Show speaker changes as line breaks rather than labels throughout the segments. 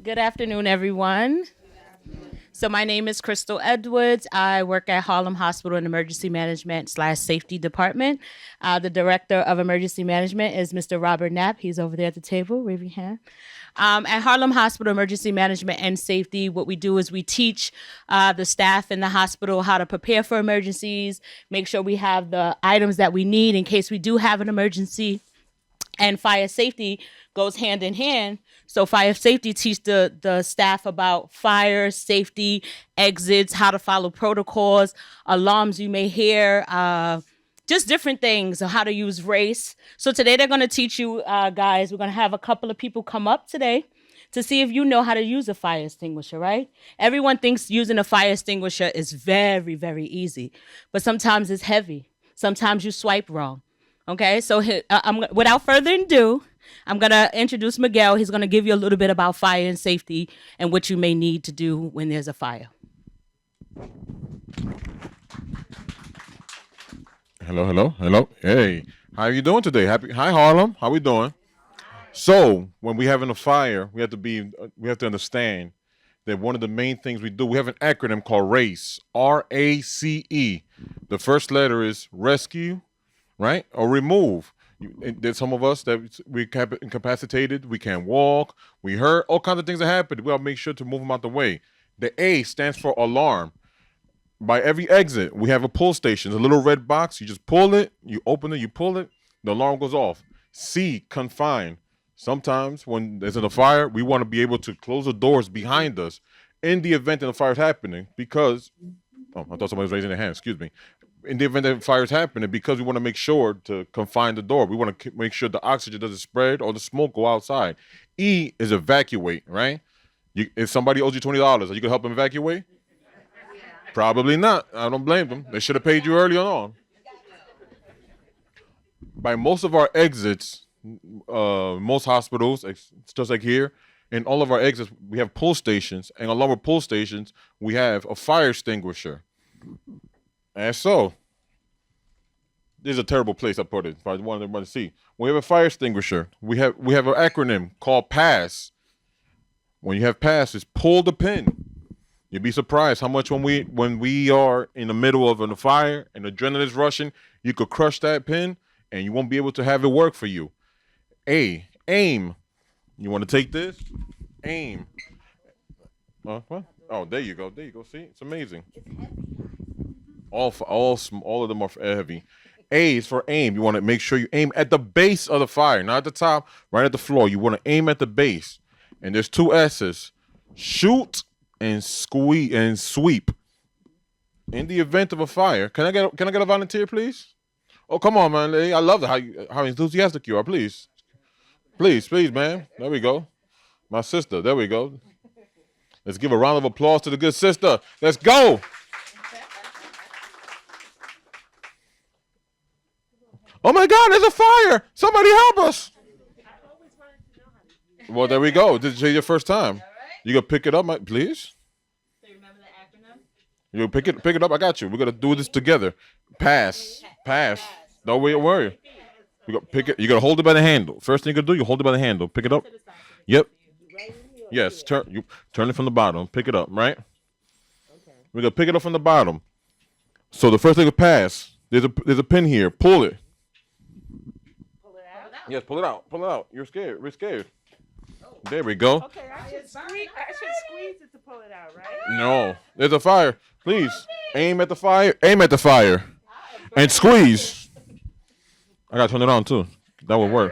Good afternoon, everyone. So my name is Crystal Edwards. I work at Harlem Hospital in Emergency Management / Safety Department. The Director of Emergency Management is Mr. Robert Knapp. He's over there at the table. Wave your hand. At Harlem Hospital Emergency Management and Safety, what we do is we teach the staff in the hospital how to prepare for emergencies, make sure we have the items that we need in case we do have an emergency, and fire safety goes hand in hand. So fire safety teach the staff about fire safety, exits, how to follow protocols, alarms you may hear, just different things, how to use race. So today they're going to teach you guys. We're going to have a couple of people come up today to see if you know how to use a fire extinguisher, right? Everyone thinks using a fire extinguisher is very, very easy, but sometimes it's heavy. Sometimes you swipe wrong. Okay, so without further ado, I'm going to introduce Miguel. He's going to give you a little bit about fire and safety and what you may need to do when there's a fire.
Hello. Hey, how you doing today? Hi, Harlem. How we doing? So, when we having a fire, we have to understand that one of the main things we have an acronym called RACE, RACE. The first letter is rescue, right? Or remove. There's some of us that we incapacitated, we can't walk, we hurt, all kinds of things that happen. We gotta make sure to move them out the way. The A stands for alarm. By every exit, we have a pull station. It's a little red box. You just pull it, you open it, you pull it, the alarm goes off. C, confine. Sometimes when there's a fire, we want to be able to close the doors behind us in the event that the fire is happening because, I thought somebody was raising their hand, excuse me. In the event that fire is happening, because we want to make sure to confine the door. We want to make sure the oxygen doesn't spread or the smoke go outside. E is evacuate, right? If somebody owes you $20, are you going to help them evacuate? Probably not. I don't blame them. They should have paid you early on. By most of our exits, most hospitals, just like here, in all of our exits, we have pull stations. And along with pull stations, we have a fire extinguisher. And so, this is a terrible place I put it. If I wanted everybody to see, we have a fire extinguisher. We have an acronym called PASS. When you have PASS, it's pull the pin. You'd be surprised how much when we are in the middle of a fire and adrenaline is rushing, you could crush that pin and you won't be able to have it work for you. Aim. You want to take this? Aim. What? Oh, there you go. See, it's amazing. All of them are heavy. A is for aim. You want to make sure you aim at the base of the fire, not at the top, right at the floor. You want to aim at the base. And there's two S's: shoot and sweep. In the event of a fire, can I get a volunteer, please? Oh, come on, man. I love how enthusiastic you are. Please, man. There we go. My sister. There we go. Let's give a round of applause to the good sister. Let's go. Oh my God, there's a fire! Somebody help us! Well, there we go. This is your first time. You gonna pick it up, please?
So you remember the acronym?
You pick it up. I got you. We're gonna do this together. Pass. Don't worry. You gotta pick it. You gotta hold it by the handle. First thing you gotta do, you hold it by the handle. Pick it up. Yep. Yes. Turn it from the bottom. Pick it up. Right. We're gonna pick it up from the bottom. So the first thing is pass. There's a pin here. Pull it. Yes, pull it out. You're scared. We're scared. There we go.
Okay, I should squeeze it to pull it out, right?
No, there's a fire. Please aim at the fire. And squeeze. I gotta turn it on too. That would work.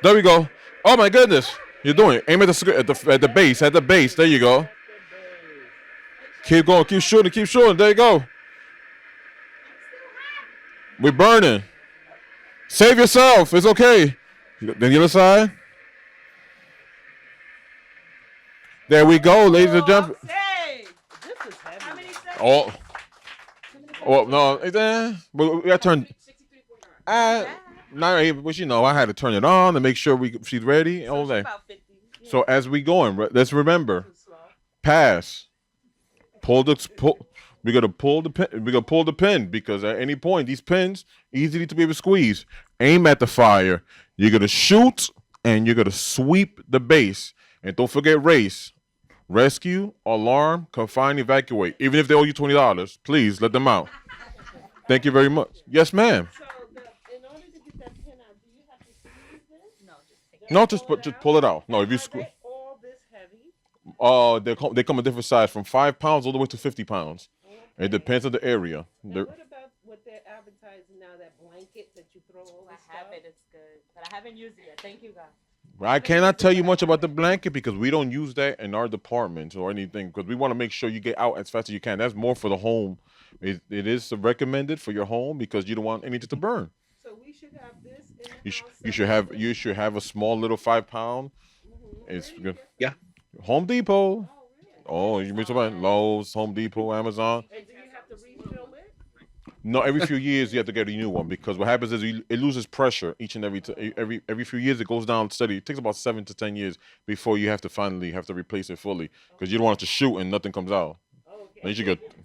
There we go. Oh my goodness, you're doing it. Aim at the base. At the base. There you go. Keep going. Keep shooting. There you go. We're burning. Save yourself. It's okay. Then the other side. There we go, ladies and gentlemen.
This is heavy. How many seconds?
Oh no. We got to turn. I had to turn it on to make sure she's ready. All day. So as we going, let's remember. Pass. We gotta pull the pin. We gotta pull the pin because at any point these pins easily to be able to squeeze. Aim at the fire. You're gonna shoot and you're gonna sweep the base. And don't forget RACE. Rescue, alarm, confine, evacuate. Even if they owe you $20, please let them out. Thank you very much. Yes, ma'am.
So in order to get that pin out, do you have to squeeze this?
No, just pull it out. No, if you
Are
screw,
they all this heavy?
they come in different size, from 5 pounds all the way to 50 pounds. It depends on the area.
And
They're-
what about what they're advertising now, that blanket that you throw all
I
this
have
stuff?
it. It's good, but I haven't used it yet. Thank you, guys.
I cannot tell you much about the blanket because we don't use that in our department or anything, because we want to make sure you get out as fast as you can. That's more for the home. It is recommended for your home because you don't want anything to burn.
So we should have this in the
You,
house.
you should have a small little 5 pound. It's good.
Yeah.
Home Depot. Oh, you mean somebody? Lowe's, Home Depot, Amazon.
And do you have to refill it?
No, every few years you have to get a new one because what happens is it loses pressure each and every few years. It goes down steady. It takes about 7 to 10 years before you have to finally have to replace it fully because you don't want it to shoot and nothing comes out.
Okay.
Then you should get.
So if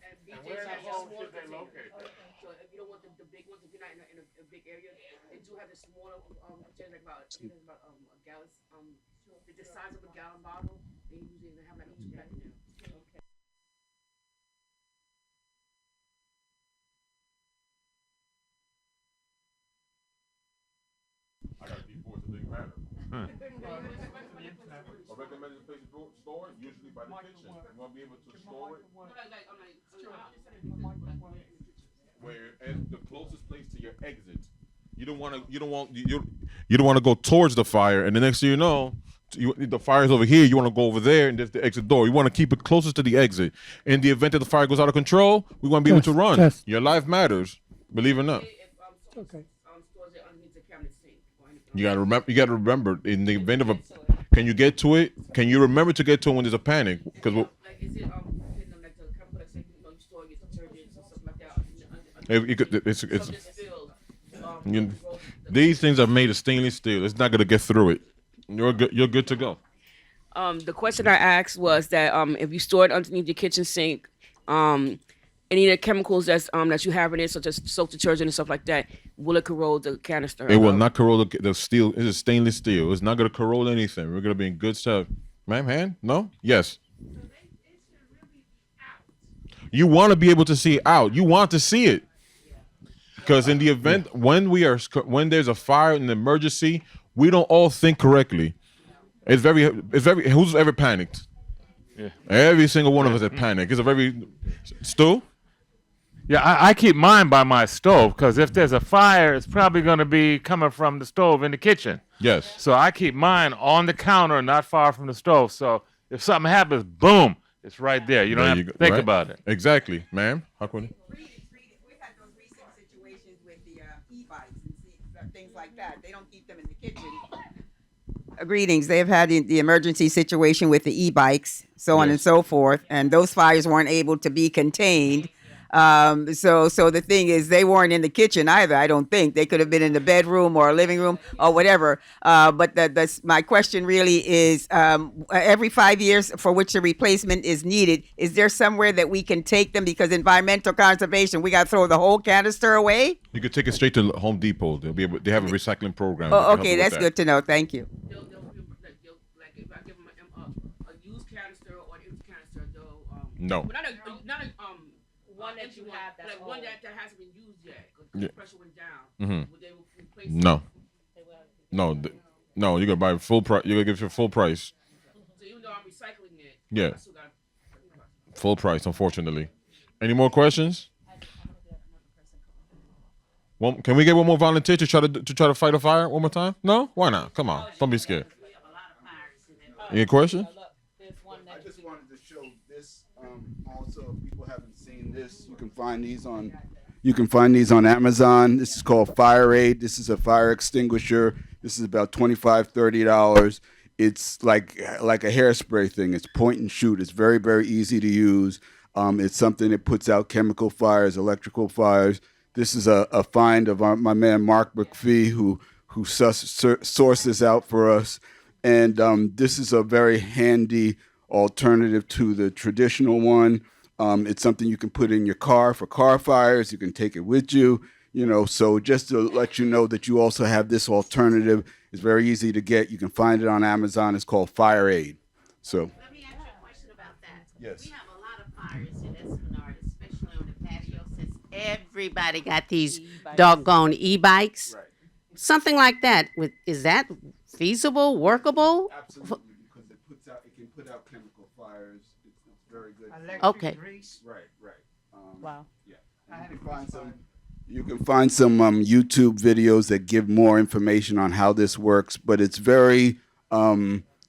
you don't want the big ones, if you're not in a big area, they do have the smaller containers, like about a gallon, the size of a gallon bottle. They usually have like a 2-pack in there.
I got D4, so it doesn't matter. A recommended place to store it, usually by the kitchen. You want to be able to store it where and the closest place to your exit. You don't want to go towards the fire, and the next thing you know, the fire's over here. You want to go over there, and there's the exit door. You want to keep it closest to the exit. In the event that the fire goes out of control, we want to be able to run.
Test.
Your life matters, believe it or not.
If
Okay.
stores it underneath the cabinet sink or anything.
You gotta remember. In the event of a, can you get to it? Can you remember to get to it when there's a panic? Because
Like is it like the chemical like say you store your detergents and stuff like that.
it's
Something spilled.
you, these things are made of stainless steel. It's not gonna get through it. You're good. You're good to go.
The question I asked was that if you store it underneath your kitchen sink, any of the chemicals that you have in it, such as soap detergent and stuff like that, will it corrode the canister?
It will not corrode the steel. It is stainless steel. It's not gonna corrode anything. We're gonna be in good stuff. Ma'am, hand? No? Yes. You want to be able to see it out. You want to see it. Because in the event when there's a fire and an emergency, we don't all think correctly. It's very who's ever panicked?
Yeah.
Every single one of us has panicked. It's a very Stu?
Yeah, I keep mine by my stove because if there's a fire, it's probably going to be coming from the stove in the kitchen.
Yes.
So I keep mine on the counter, not far from the stove. So if something happens, boom, it's right there. You don't have to think about it.
Exactly, ma'am. How can
We've had those recent situations with the e-bikes and things like that. They don't keep them in the kitchen. Greetings. They've had the emergency situation with the e-bikes, so on and so forth, and those fires weren't able to be contained. So the thing is, they weren't in the kitchen either. I don't think they could have been in the bedroom or living room or whatever. But that's my question. Really, is every 5 years for which a replacement is needed. Is there somewhere that we can take them? Because environmental conservation, we got to throw the whole canister away.
You could take it straight to Home Depot. They have a recycling program.
Oh, okay, that's good to know. Thank you.
They'll like if I give them a used canister or an empty canister, they'll
No.
But not a
One that you have that's
like one
old.
that hasn't been used yet. 'Cause
Yeah.
the pressure went down.
Mhm.
Would they replace it?
No. No, you're gonna buy full price. You're gonna give your full price.
So even though I'm recycling it,
Yeah.
I still got.
Full price, unfortunately. Any more questions? Well, can we get one more volunteer to try to fight a fire one more time? No? Why not? Come on. Don't be scared. Any question?
I just wanted to show this. Also, if people haven't seen this, you can find these on Amazon. This is called Fire Aid. This is a fire extinguisher. This is about $25-$30. It's like a hairspray thing. It's point and shoot. It's very, very easy to use. It's something that puts out chemical fires, electrical fires. This is a find of my man Mark McPhee, who sourced this out for us. And this is a very handy alternative to the traditional one. It's something you can put in your car for car fires. You can take it with you, so just to let you know that you also have this alternative. It's very easy to get. You can find it on Amazon. It's called Fire Aid. So
Let me ask you a question about that.
Yes.
We have a lot of fires in Esplanade, especially on the patio, since everybody got these doggone e-bikes.
Right.
Something like that. Is that feasible, workable?
Absolutely, because it can put out chemical fires. It's very good.
Okay.
Right, right.
Wow.
Yeah. And you can find some YouTube videos that give more information on how this works, but it's very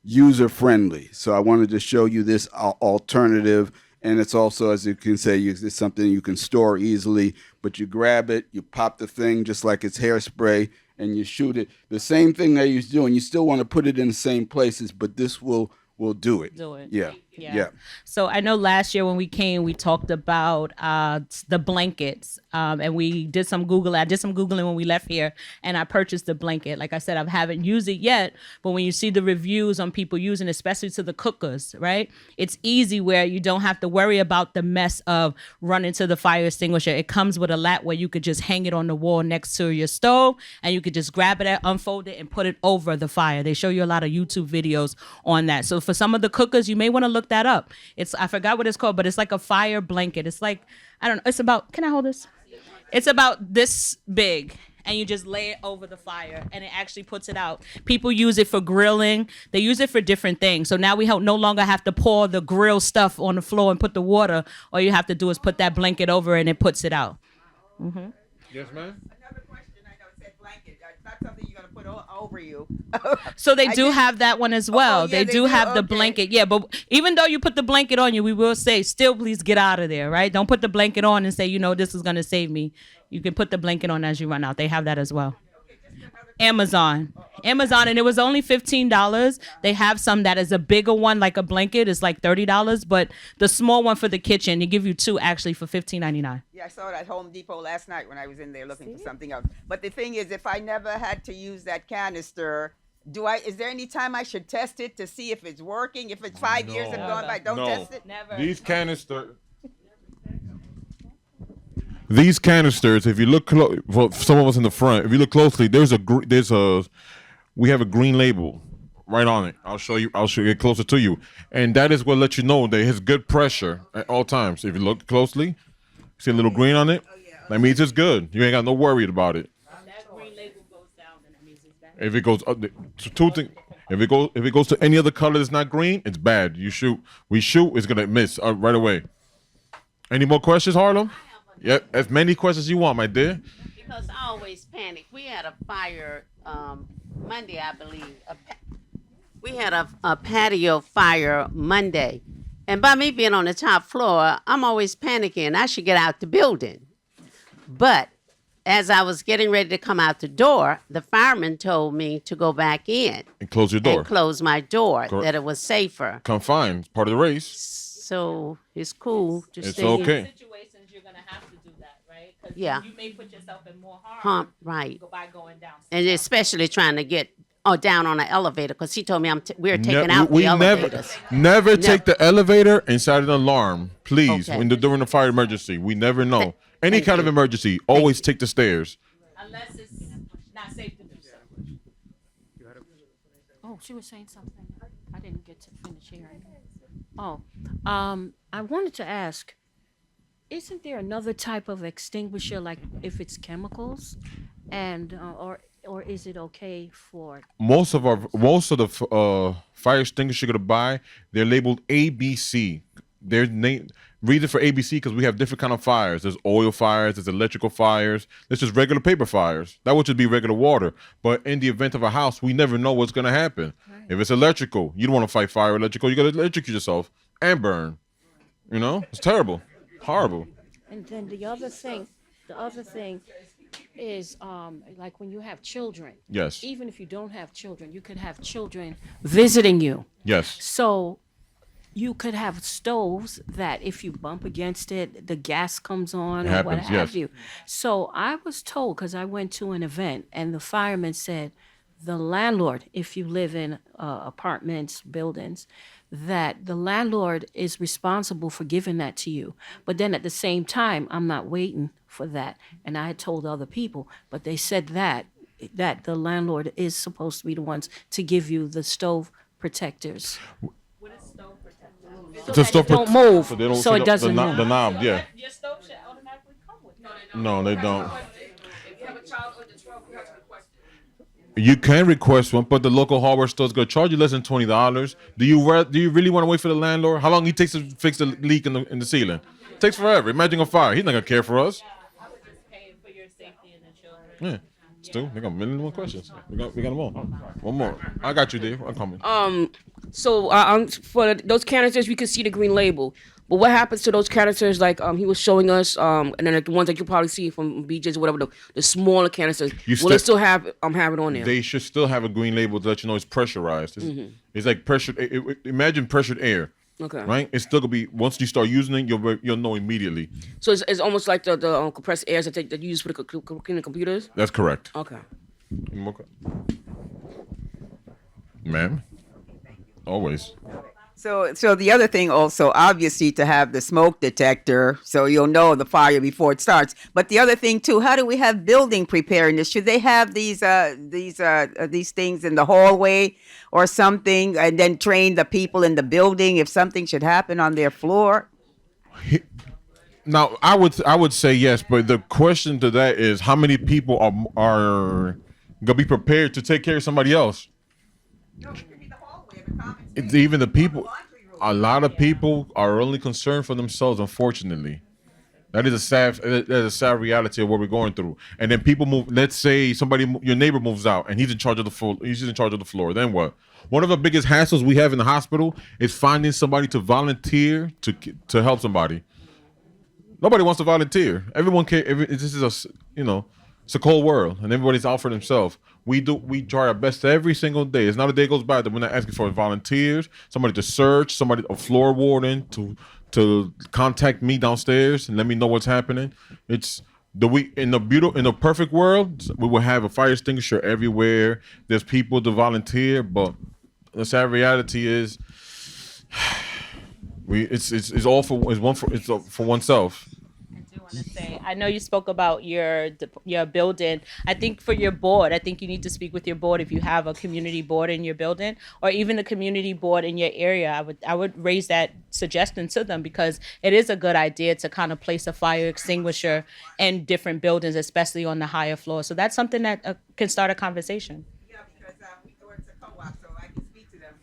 user friendly. So I wanted to show you this alternative, and it's also, as you can say, it's something you can store easily. But you grab it, you pop the thing just like it's hairspray, and you shoot it. The same thing that you're doing. You still want to put it in the same places, but this will do it.
Do it.
Yeah.
Yeah.
Yeah.
So I know last year when we came, we talked about the blankets, and we did some Googling. I did some Googling when we left here, and I purchased the blanket. Like I said, I haven't used it yet, but when you see the reviews on people using it, especially to the cookers, right? It's easy where you don't have to worry about the mess of running to the fire extinguisher. It comes with a lat where you could just hang it on the wall next to your stove, and you could just grab it, unfold it, and put it over the fire. They show you a lot of YouTube videos on that. So for some of the cookers, you may want to look that up. I forgot what it's called, but it's like a fire blanket. It's like, I don't know, it's about, can I hold this? It's about this big, and you just lay it over the fire, and it actually puts it out. People use it for grilling. They use it for different things. So now we no longer have to pour the grill stuff on the floor and put the water. All you have to do is put that blanket over, and it puts it out.
Yes, ma'am.
Another question, I know it said blanket. It's not something you're gonna put over you.
So they do have that one as well.
yeah,
they
they
do
do?
have the
Okay.
blanket. Yeah, but even though you put the blanket on you, we will say, still please get out of there, right? Don't put the blanket on and say, this is going to save me. You can put the blanket on as you run out. They have that as well. Amazon, and it was only $15. They have some that is a bigger one, like a blanket, is like $30. But the small one for the kitchen, they give you two actually for $15.99.
Yeah, I saw it at Home Depot last night when I was in there looking for something else. But the thing is, if I never had to use that canister, is there any time I should test it to see if it's working? If it's 5 years have gone by, don't
No.
test it?
Never.
These canisters, if you look for some of us in the front, if you look closely, we have a green label right on it. I'll show you it closer to you, and that is what lets you know that it has good pressure at all times. If you look closely, see a little green on it. That means it's good. You ain't got no worry about it.
That green label goes down, then it means it's bad.
If it goes up, two things. If it goes to any other color that's not green, it's bad. We shoot, it's gonna miss right away. Any more questions, Harlem? Yep, as many questions as you want, my dear.
Because I always panic. We had a fire Monday, I believe. We had a patio fire Monday. And by me being on the top floor, I'm always panicking. I should get out the building. But as I was getting ready to come out the door, the fireman told me to go back in
And close your door.
and close my door,
Correct.
that it was safer.
Come fine. It's part of the race.
So it's cool. Just
It's
stay in.
okay.
Situations you're gonna have to do that, right? 'Cause
Yeah.
you may put yourself in more harm
Right.
by going down.
And especially trying to get down on an elevator, because he told me we're taking
Ne-
out
we
the elevators.
never take the elevator inside an alarm, please.
Okay.
During a fire emergency, we never know. Any
Thank
kind of
you.
emergency, always take the stairs.
Unless it's not safe to do so.
Oh, she was saying something. I didn't get to finish hearing. Oh, I wanted to ask, isn't there another type of extinguisher, like if it's chemicals, and or is it okay for?
Most of the fire extinguisher you're gonna buy, they're labeled ABC. Their name reason for ABC because we have different kind of fires. There's oil fires, there's electrical fires. This is regular paper fires. That would just be regular water. But in the event of a house, we never know what's gonna happen. Right. If it's electrical, you don't want to fight fire electrical. You gotta electrocute yourself and burn. It's terrible, horrible.
And then the other thing is like when you have children.
Yes.
Even if you don't have children, you could have children visiting you.
Yes.
So you could have stoves that if you bump against it, the gas comes on or what
happens,
have
yes.
you. So I was told, because I went to an event, and the fireman said, the landlord, if you live in apartments, buildings, that the landlord is responsible for giving that to you. But then at the same time, I'm not waiting for that. And I had told other people, but they said that the landlord is supposed to be the ones to give you the stove protectors.
to stop
Don't move,
so they don't
so it doesn't
the,
move.
the knob. Yeah.
Your stove should automatically come with it.
No, they don't.
If you have a child under 12, you have to request it.
You can request one, but the local hardware store's gonna charge you less than $20. Do you really want to wait for the landlord? How long he takes to fix the leak in the ceiling? Takes forever. Imagine a fire. He's not gonna care for us.
I was just paying for your safety and the children.
Yeah. Still, we got a million more questions. We got them all. One more. I got you, Dave. I'm coming.
So for those canisters, we can see the green label. But what happens to those canisters? Like he was showing us, and then like the ones that you probably see from BJ's or whatever, the smaller canisters. Will it still have it on there?
They should still have a green label to let you know it's pressurized. It's like pressure. Imagine pressured air.
Okay.
Right. It's still gonna be once you start using it, you'll know immediately.
So it's almost like the compressed airs that you use for the computers.
That's correct.
Okay.
Any more Ma'am. Always.
So the other thing also, obviously, to have the smoke detector, so you'll know the fire before it starts. But the other thing too, how do we have building preparedness? Should they have these things in the hallway or something, and then train the people in the building if something should happen on their floor?
Now, I would say yes, but the question to that is how many people are gonna be prepared to take care of somebody else? It's even the people. A lot of people are only concerned for themselves. Unfortunately, that is a sad reality of what we're going through. And then people move. Let's say your neighbor moves out, and he's in charge of the floor. He's in charge of the floor. Then what? One of the biggest hassles we have in the hospital is finding somebody to volunteer to help somebody. Nobody wants to volunteer. Everyone can. This is it's a cold world, and everybody's out for themselves. We try our best every single day. It's not a day goes by that we're not asking for volunteers, somebody to search, a floor warden to contact me downstairs and let me know what's happening. It's in the perfect world, we will have a fire extinguisher everywhere. There's people to volunteer, but the sad reality is, it's all for oneself.
To say, I know you spoke about your building. I think for your board, I think you need to speak with your board if you have a community board in your building or even a community board in your area. I would raise that suggestion to them because it is a good idea to kind of place a fire extinguisher in different buildings, especially on the higher floors. So that's something that can start a conversation.
Yeah, because it's a co-op, so I can speak to them.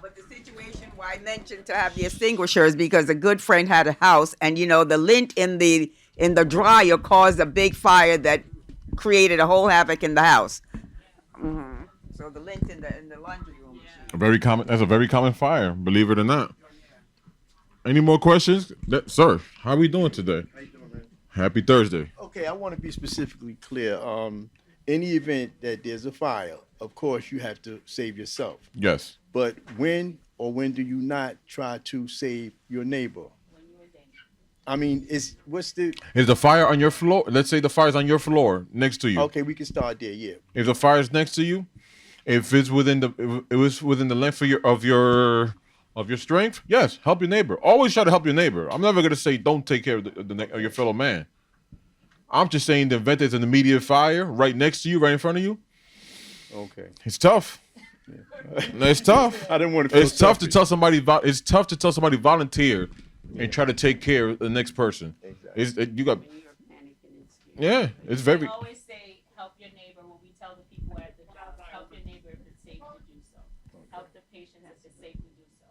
But the situation why I mentioned to have the extinguishers because a good friend had a house, and the lint in the dryer caused a big fire that created a whole havoc in the house. Mm-hmm. So the lint in the laundry room.
That's a very common fire, believe it or not. Any more questions, sir? How are we doing today?
How you doing, man?
Happy Thursday.
Okay, I want to be specifically clear. Any event that there's a fire, of course, you have to save yourself.
Yes.
But when do you not try to save your neighbor? I mean,
is the fire on your floor? Let's say the fire's on your floor next to you.
Okay, we can start there. Yeah.
If the fire's next to you, if it was within the length of your strength, yes, help your neighbor. Always try to help your neighbor. I'm never gonna say don't take care of your fellow man. I'm just saying the event there's an immediate fire right next to you, right in front of you.
Okay.
It's tough. Yeah. It's tough.
I didn't want to. Feel
it's tough to tell somebody. It's tough to tell somebody volunteer and try to take care of the next person.
Exactly.
It's very.
We always say help your neighbor when we tell the people at the job. Help your neighbor if it's safe to do so. Help the patient if it's safe to do so.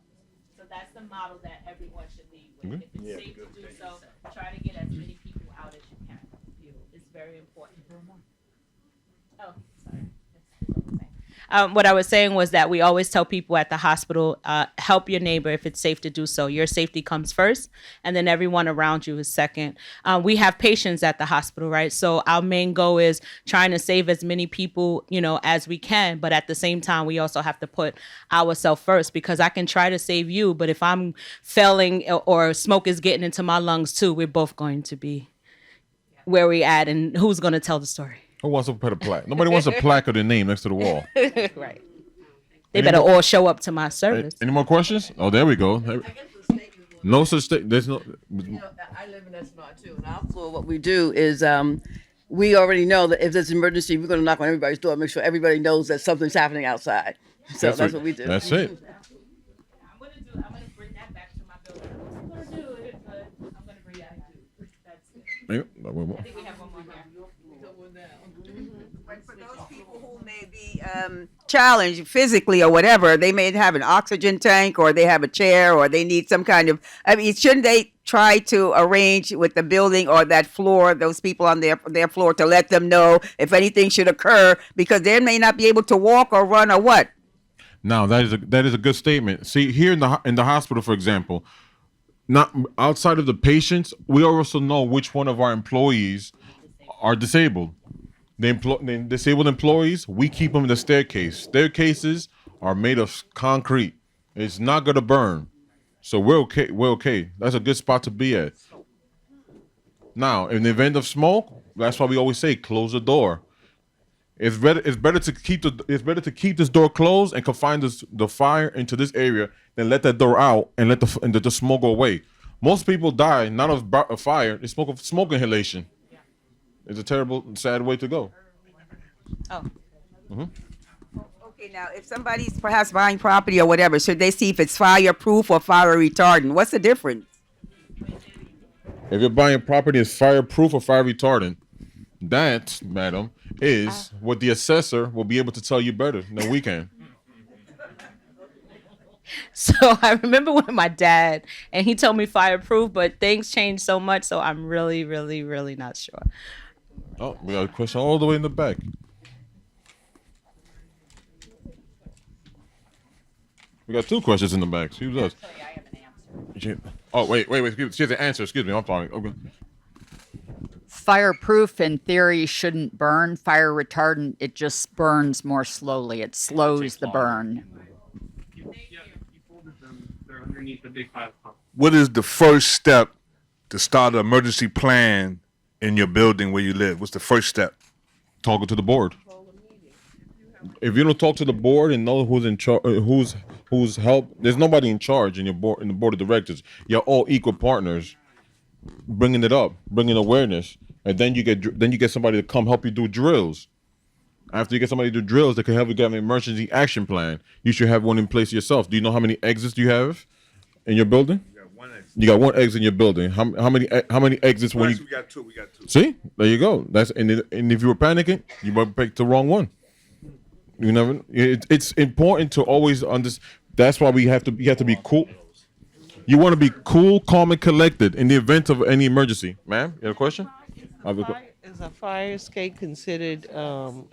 So that's the model that everyone should lead with. If it's safe to do so, try to get as many people out as you can. It's very important. Oh, sorry. What I was saying was that we always tell people at the hospital, help your neighbor if it's safe to do so. Your safety comes first, and then everyone around you is second. We have patients at the hospital, right? So our main goal is trying to save as many people, as we can. But at the same time, we also have to put ourselves first because I can try to save you, but if I'm failing or smoke is getting into my lungs too, we're both going to be where we at, and who's going to tell the story?
Who wants to put a plaque? Nobody wants a plaque of their name next to the wall.
Right. They better all show up to my service.
Any more questions? Oh, there we go. No such thing. There's no.
I live in Esplanade too. And our floor, what we do is we already know that if there's an emergency, we're going to knock on everybody's door, make sure everybody knows that something's happening outside. So that's what we do.
That's it.
I'm gonna bring that back to my
But for those people who may be challenged physically or whatever, they may have an oxygen tank or they have a chair or they need some kind of. I mean, shouldn't they try to arrange with the building or that floor, those people on their floor, to let them know if anything should occur, because they may not be able to walk or run or what?
Now that is a good statement. See, here in the hospital, for example, not outside of the patients, we also know which one of our employees are disabled. The disabled employees, we keep them in the staircase. Staircases are made of concrete. It's not gonna burn, so we're okay. We're okay. That's a good spot to be at. Now, in the event of smoke, that's why we always say close the door. It's better to keep this door closed and confine the fire into this area than let that door out and let the smoke go away. Most people die not of a fire; they smoke of smoke inhalation. It's a terrible, sad way to go.
Oh. Okay, now if somebody's perhaps buying property or whatever, should they see if it's fireproof or fire retardant? What's the difference?
If you're buying property that's fireproof or fire retardant, that, madam, is what the assessor will be able to tell you better than we can.
So I remember when my dad, and he told me fireproof, but things changed so much, so I'm really, really, really not sure.
Oh, we got a question all the way in the back. We got two questions in the back. Excuse us. Oh, wait. She has an answer. Excuse me. I'm sorry. Okay.
Fireproof, in theory, shouldn't burn. Fire retardant, it just burns more slowly. It slows the burn.
What is the first step to start an emergency plan in your building where you live? What's the first step?
Talking to the board. If you don't talk to the board and know who's in charge, who's help, there's nobody in charge in the board of directors. You're all equal partners, bringing it up, bringing awareness, and then you get somebody to come help you do drills. After you get somebody to do drills, that can help you get an emergency action plan. You should have one in place yourself. Do you know how many exits you have in your building? You got one exit in your building. How many exits?
We got two.
See, there you go. And if you were panicking, you might pick the wrong one. You never. It's important to always understand. That's why you have to be cool. You want to be cool, calm, and collected in the event of any emergency. Ma'am, you have a question?
Is a fire escape considered an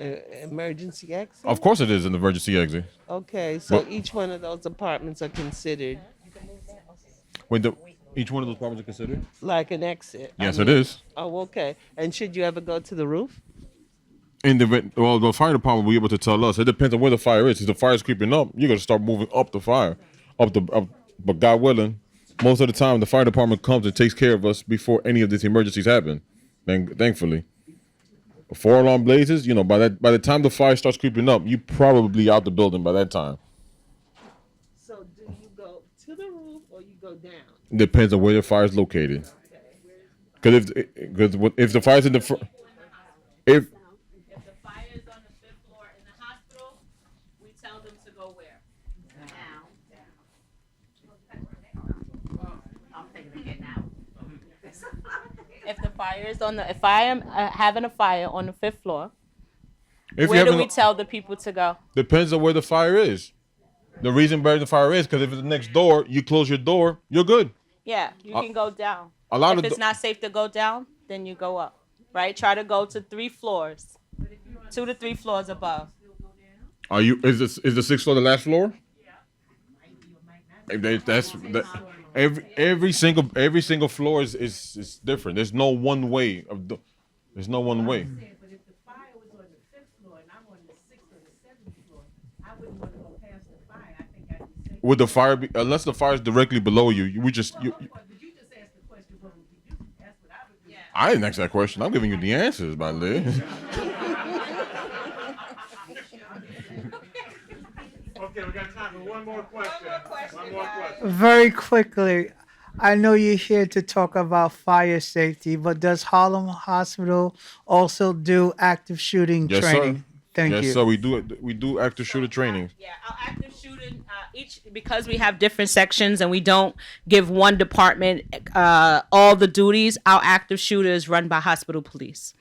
emergency exit?
Of course, it is an emergency exit.
Okay, so
But-
each one of those apartments are considered
Each one of those apartments are considered.
like an exit.
Yes, it is.
Oh, okay. And should you ever go to the roof?
In the event, well, the fire department will be able to tell us. It depends on where the fire is. If the fire is creeping up, you're gonna start moving up the fire, But God willing, most of the time the fire department comes and takes care of us before any of these emergencies happen. And thankfully, 4-alarm blazes. By the time the fire starts creeping up, you probably out the building by that time.
So do you go to the roof or you go down?
It depends on where the fire is located. Because if the fire's in the front, if
The fire is on the 5th floor in the hospital, we tell them to go where? If the fire is if I am having a fire on the 5th floor, where do we tell the people to go?
Depends on where the fire is. The reason where the fire is because if it's next door, you close your door, you're good.
Yeah, you can go down.
If
it's not safe to go down, then you go up. Right? Try to go to 3 floors, 2 to 3 floors above.
Is the 6th floor the last floor? Every single floor is different. There's no one way there's no one way.
But if the fire was on the 5th floor and I'm on the 6th or the 7th floor, I wouldn't want to go past the fire. I think I'd be safe.
Would the fire be, unless the fire is directly below you,
But you just asked the question, what would you do? That's what I would do.
I didn't ask that question. I'm giving you the answers, by Liz.
Okay, we got time for one more question. One more question.
Very quickly, I know you're here to talk about fire safety, but does Harlem Hospital also do active shooting
Yes,
training?
sir.
Thank
yes,
you.
so we do active shooter training.
Yeah, our active shooting, because we have different sections and we don't give one department all the duties, our active shooter is run by hospital police.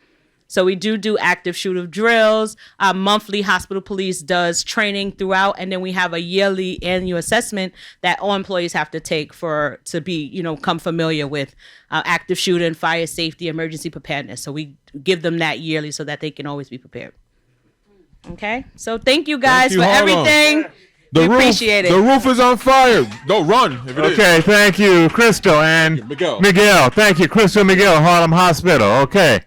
So we do active shooter drills. Monthly hospital police does training throughout, and then we have a yearly annual assessment that all employees have to take to be, come familiar with active shooter and fire safety, emergency preparedness. So we give them that yearly so that they can always be prepared. Okay, so thank you guys
Thank you,
for
Harlem.
everything. We appreciate it.
The roof is on fire. Don't run. If it is.
Okay, thank you, Crystal and
Miguel.
Thank you, Crystal Miguel, Harlem Hospital. Okay.